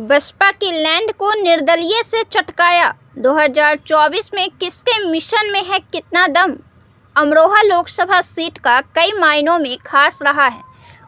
बसपा की लैंड को निर्दलीय से चटकाया। 2024 में किसके मिशन में है कितना दम। अमरोहा लोकसभा सीट का कई मायनों में खास रहा है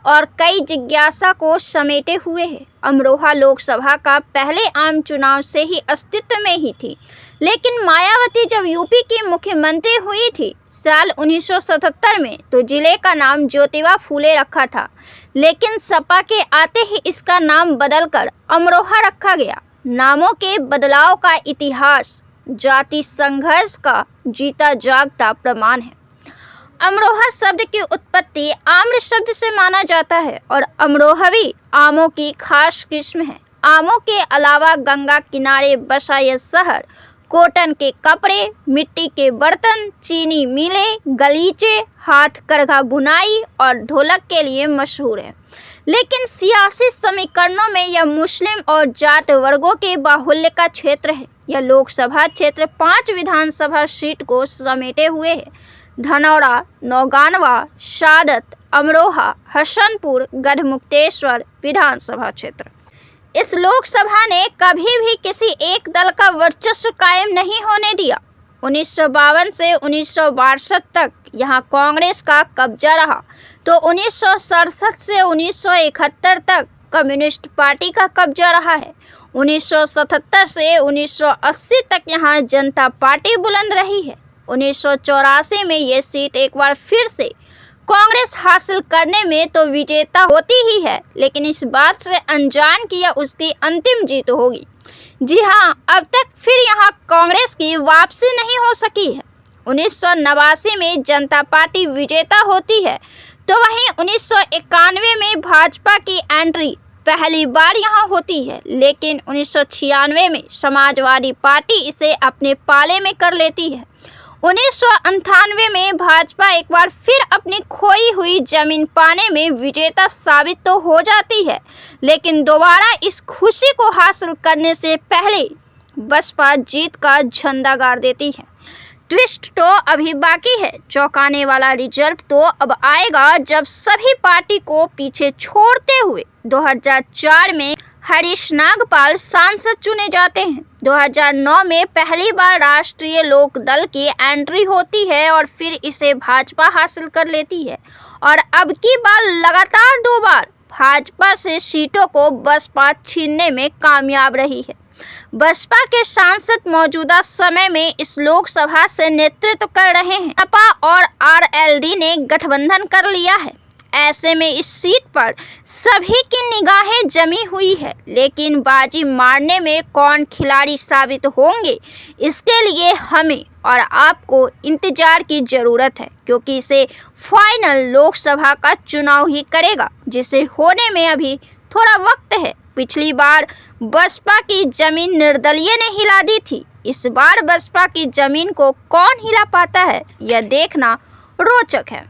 और कई जिज्ञासा को समेटे हुए है। अमरोहा लोकसभा का पहले आम चुनाव से ही अस्तित्व में ही थी, लेकिन मायावती जब यूपी की मुख्यमंत्री हुई थी साल 1977 में, तो जिले का नाम ज्योतिबा फूले रखा था, लेकिन सपा के आते ही इसका नाम बदलकर अमरोहा रखा गया। नामों के बदलाव का इतिहास जाति संघर्ष का जीता जागता प्रमाण है। अमरोहा शब्द की उत्पत्ति आम्र शब्द से माना जाता है और अमरोहवी आमों की खास किस्म है। आमों के अलावा गंगा किनारे बसा यह शहर कॉटन के कपड़े, मिट्टी के बर्तन, चीनी मिलें, गलीचे, हाथ करघा बुनाई और ढोलक के लिए मशहूर है। लेकिन सियासी समीकरणों में यह मुस्लिम और जाट वर्गों के बाहुल्य का क्षेत्र है। यह लोकसभा क्षेत्र 5 विधानसभा सीट को समेटे हुए है: धनौरा, नौगानवा, सादत, अमरोहा, हसनपुर, गढ़मुक्तेश्वर विधानसभा क्षेत्र। इस लोकसभा ने कभी भी किसी एक दल का वर्चस्व कायम नहीं होने दिया। 1952 से 1962 तक यहाँ कांग्रेस का कब्जा रहा, तो 1967 से 1971 तक कम्युनिस्ट पार्टी का कब्जा रहा है। 1977 से 1980 तक यहाँ जनता पार्टी बुलंद रही है। 1984 में ये सीट एक बार फिर से कांग्रेस हासिल करने में तो विजेता होती ही है, लेकिन इस बात से अनजान कि यह उसकी अंतिम जीत होगी। जी हाँ, अब तक फिर यहाँ कांग्रेस की वापसी नहीं हो सकी है। 1989 में जनता पार्टी विजेता होती है, तो वहीं 1991 में भाजपा की एंट्री पहली बार यहाँ होती है, लेकिन 1996 में समाजवादी पार्टी इसे अपने पाले में कर लेती है। 1998 में भाजपा एक बार फिर अपनी खोई हुई जमीन पाने में विजेता साबित तो हो जाती है, लेकिन दोबारा इस खुशी को हासिल करने से पहले बसपा जीत का झंडा गाड़ देती है। ट्विस्ट तो अभी बाकी है। चौंकाने वाला रिजल्ट तो अब आएगा जब सभी पार्टी को पीछे छोड़ते हुए 2004 में हरीश नागपाल सांसद चुने जाते हैं। 2009 में पहली बार राष्ट्रीय लोक दल की एंट्री होती है और फिर इसे भाजपा हासिल कर लेती है, और अब की बार लगातार 2 बार भाजपा से सीटों को बसपा छीनने में कामयाब रही है। बसपा के सांसद मौजूदा समय में इस लोकसभा से नेतृत्व कर रहे हैं। सपा और आरएलडी ने गठबंधन कर लिया है। ऐसे में इस सीट पर सभी की निगाहें जमी हुई है, लेकिन बाजी मारने में कौन खिलाड़ी साबित होंगे, इसके लिए हमें और आपको इंतजार की ज़रूरत है, क्योंकि इसे फाइनल लोकसभा का चुनाव ही करेगा, जिसे होने में अभी थोड़ा वक्त है। पिछली बार बसपा की जमीन निर्दलीय ने हिला दी थी। इस बार बसपा की जमीन को कौन हिला पाता है, यह देखना रोचक है।